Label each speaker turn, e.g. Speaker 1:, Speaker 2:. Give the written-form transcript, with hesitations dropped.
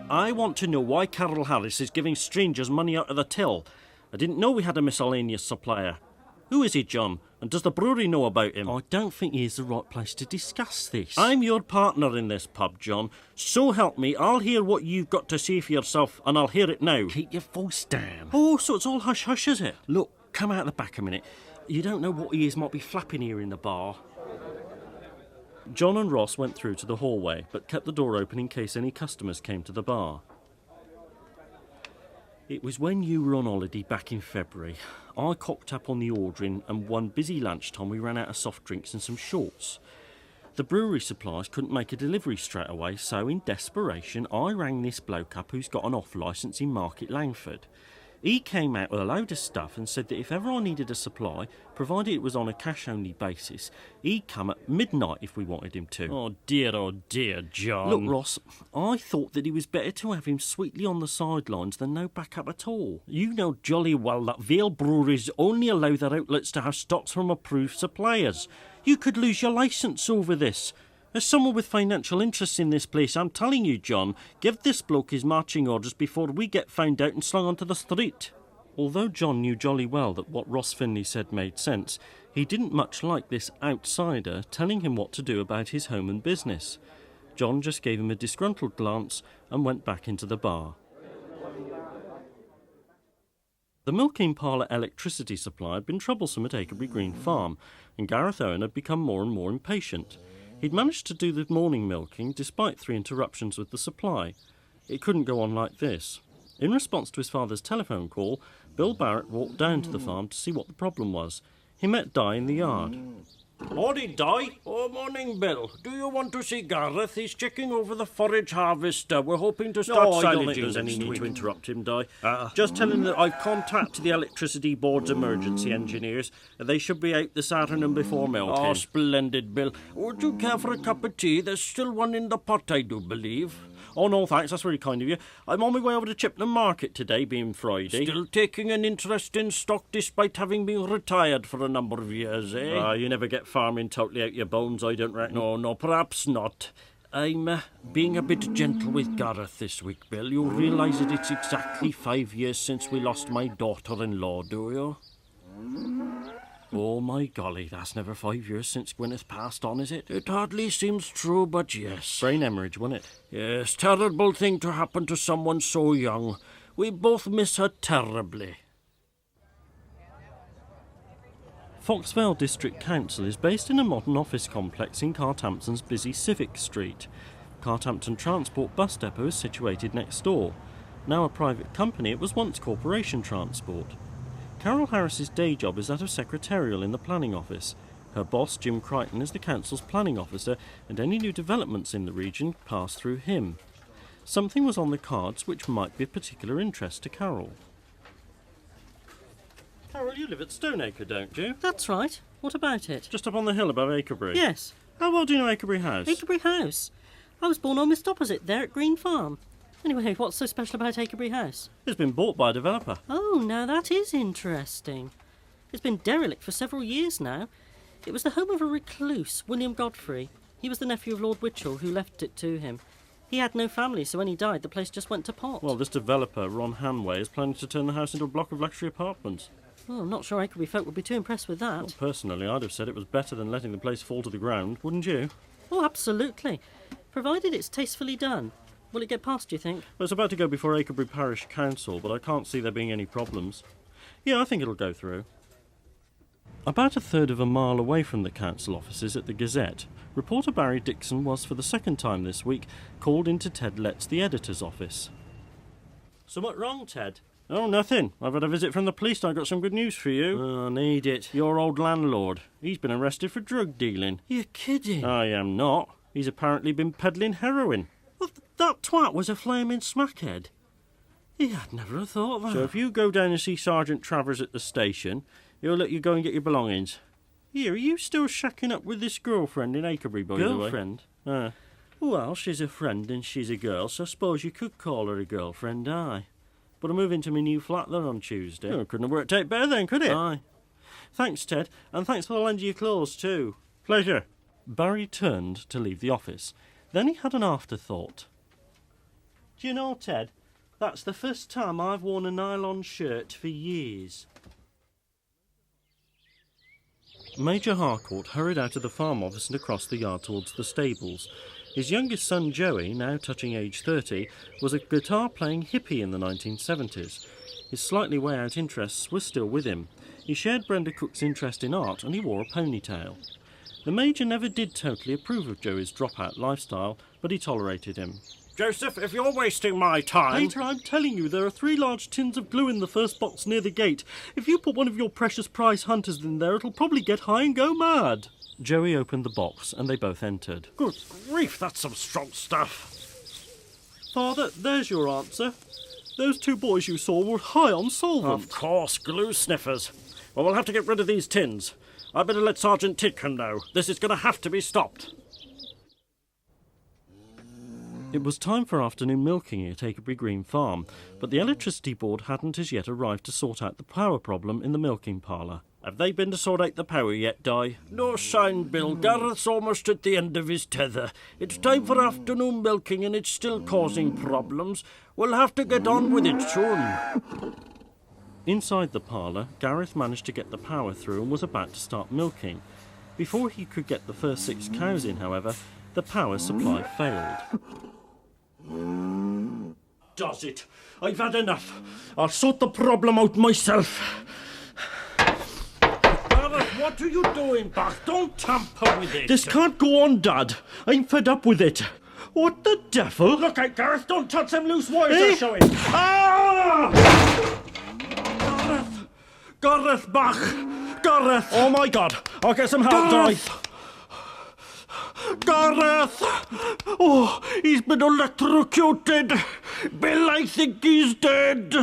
Speaker 1: I want to know why Carol Harris is giving strangers money out of the till. I didn't know we had a miscellaneous supplier. Who is he, John? And does the brewery know about him? I don't think he's the right place to discuss this. I'm your partner in this pub, John. So help me, I'll hear what you've got to say for yourself, and I'll hear it now. Keep your voice down. Oh, so it's all hush-hush, is it? Look, come out the back a minute. You don't know what ears might be flapping here in the bar. John and Ross went through to the hallway, but kept the door open in case any customers came to the bar. It was when you were on holiday back in February. I cocked up on the ordering, and one busy lunchtime we ran out of soft drinks and some shorts. The brewery suppliers couldn't make a delivery straight away, so in desperation I rang this bloke up who's got an off licence in Market Langford. He came out with a load of stuff and said that if ever I needed a supply, provided it was on a cash-only basis, he'd come at midnight if we wanted him to. Oh dear, John. Look, Ross, I thought that it was better to have him sweetly on the sidelines than no backup at all. You know jolly well that Vale breweries only allow their outlets to have stocks from approved suppliers. You could lose your licence over this. As someone with financial interests in this place, I'm telling you, John, give this bloke his marching orders before we get found out and slung onto the street. Although John knew jolly well that what Ross Finlay said made sense, he didn't much like this outsider telling him what to do about his home and business. John just gave him a disgruntled glance and went back into the bar. The milking parlour electricity supply had been troublesome at Acrebury Green Farm, and Gareth Owen had become more and more impatient. He'd managed to do the morning milking despite 3 interruptions with the supply. It couldn't go on like this. In response to his father's telephone call, Bill Barrett walked down to the farm to see what the problem was. He met Dai in the yard.
Speaker 2: Morning, Dai. Oh, morning, Bill. Do you want to see Gareth? He's checking over the forage harvester. We're hoping to start
Speaker 1: I don't think
Speaker 2: silaging
Speaker 1: there's any
Speaker 2: next
Speaker 1: need
Speaker 2: week.
Speaker 1: to interrupt him, Dai. Just tell him that I've contacted the electricity board's emergency engineers. They should be out this afternoon before milking.
Speaker 2: Oh, splendid, Bill. Would you care for a cup of tea? There's still one in the pot, I do believe.
Speaker 1: Oh, no, thanks. That's very kind of you. I'm on my way over to Chippenham Market today, being Friday.
Speaker 2: Still taking an interest in stock despite having been retired for a number of years, eh?
Speaker 1: You never get farming totally out your bones, I don't reckon.
Speaker 2: No, perhaps not. I'm being a bit gentle with Gareth this week, Bill. You realise that it's exactly 5 years since we lost my daughter-in-law, do you?
Speaker 1: Oh, my golly, that's never 5 years since Gwyneth passed on, is it?
Speaker 2: It hardly seems true, but yes.
Speaker 1: Brain hemorrhage, wasn't it?
Speaker 2: Yes, terrible thing to happen to someone so young. We both miss her terribly.
Speaker 1: Fox Vale District Council is based in a modern office complex in Carthampton's busy Civic Street. Carthampton Transport Bus Depot is situated next door. Now a private company, it was once Corporation Transport. Carol Harris's day job is that of secretarial in the planning office. Her boss, Jim Crichton, is the council's planning officer, and any new developments in the region pass through him. Something was on the cards which might be of particular interest to Carol. Carol, you live at Stoneacre, don't you?
Speaker 3: That's right. What about it?
Speaker 1: Just up on the hill above Acrebury.
Speaker 3: Yes.
Speaker 1: How well do you know Acrebury House?
Speaker 3: Acrebury House. I was born almost opposite there at Green Farm. Anyway, what's so special about Acrebury House?
Speaker 1: It's been bought by a developer.
Speaker 3: Oh, now that is interesting. It's been derelict for several years now. It was the home of a recluse, William Godfrey. He was the nephew of Lord Wychell, who left it to him. He had no family, so when he died, the place just went to pot.
Speaker 1: Well, this developer, Ron Hanway, is planning to turn the house into a block of luxury apartments.
Speaker 3: Well, I'm not sure Acrebury folk would be too impressed with that.
Speaker 1: Well, personally, I'd have said it was better than letting the place fall to the ground, wouldn't you?
Speaker 3: Oh, absolutely. Provided it's tastefully done. Will it get passed, do you think?
Speaker 1: Well, it's about to go before Acrebury Parish Council, but I can't see there being any problems. Yeah, I think it'll go through. About a third of a mile away from the council offices at the Gazette, reporter Barry Dixon was for the second time this week called into Ted Letts, the editor's office.
Speaker 2: Somewhat wrong, Ted?
Speaker 1: Oh, nothing. I've had a visit from the police and I've got some good news for you.
Speaker 2: Oh, I need it.
Speaker 1: Your old landlord. He's been arrested for drug dealing.
Speaker 2: You're kidding.
Speaker 1: I am not. He's apparently been peddling heroin.
Speaker 2: Well, that twat was a flaming smackhead. I'd never have thought that.
Speaker 1: So if you go down and see Sergeant Travers at the station, he'll let you go and get your belongings. Here, are you still shacking up with this girlfriend in Acrebury, by the way?
Speaker 2: Girlfriend?
Speaker 1: Well, she's a friend and she's a girl, so I suppose you could call her a girlfriend, aye. But I move into my new flat there on Tuesday. Oh, couldn't have worked out better then, could it?
Speaker 2: Aye.
Speaker 1: Thanks, Ted, and thanks for the lend of your clothes, too. Pleasure. Barry turned to leave the office. Then he had an afterthought. Do you know, Ted, that's the first time I've worn a nylon shirt for years. Major Harcourt hurried out of the farm office and across the yard towards the stables. His youngest son Joey, now touching age 30, was a guitar-playing hippie in the 1970s. His slightly way-out interests were still with him. He shared Brenda Cook's interest in art and he wore a ponytail. The Major never did totally approve of Joey's drop-out lifestyle, but he tolerated him.
Speaker 2: Joseph, if you're wasting my time...
Speaker 1: Peter, I'm telling you, there are 3 large tins of glue in the first box near the gate. If you put one of your precious prize hunters in there, it'll probably get high and go mad. Joey opened the box and they both entered.
Speaker 2: Good grief, that's some strong stuff.
Speaker 1: Father, there's your answer. Those 2 boys you saw were high on solvent.
Speaker 2: Of course, glue sniffers. Well, we'll have to get rid of these tins. I better let Sergeant Tidcombe know. This is going to have to be stopped.
Speaker 1: It was time for afternoon milking at Acrebury Green Farm, but the electricity board hadn't as yet arrived to sort out the power problem in the milking parlour.
Speaker 2: Have they been to sort out the power yet, Di? No sign, Bill. Gareth's almost at the end of his tether. It's time for afternoon milking and it's still causing problems. We'll have to get on with it soon.
Speaker 1: Inside the parlour, Gareth managed to get the power through and was about to start milking. Before he could get the first 6 cows in, however, the power supply failed.
Speaker 2: Does it? I've had enough. I'll sort the problem out myself. Gareth, what are you doing back? Don't tamper with it.
Speaker 1: This can't go on, Dad. I'm fed up with it. What the devil?
Speaker 2: Look out, Gareth. Don't touch them loose wires
Speaker 1: Eh?
Speaker 2: they're showing.
Speaker 1: Ah!
Speaker 2: Gareth, back. Gareth.
Speaker 1: Oh my God!
Speaker 2: I'll get some help, Di. Gareth!
Speaker 1: Oh, he's been electrocuted.
Speaker 2: Bill, I think he's dead.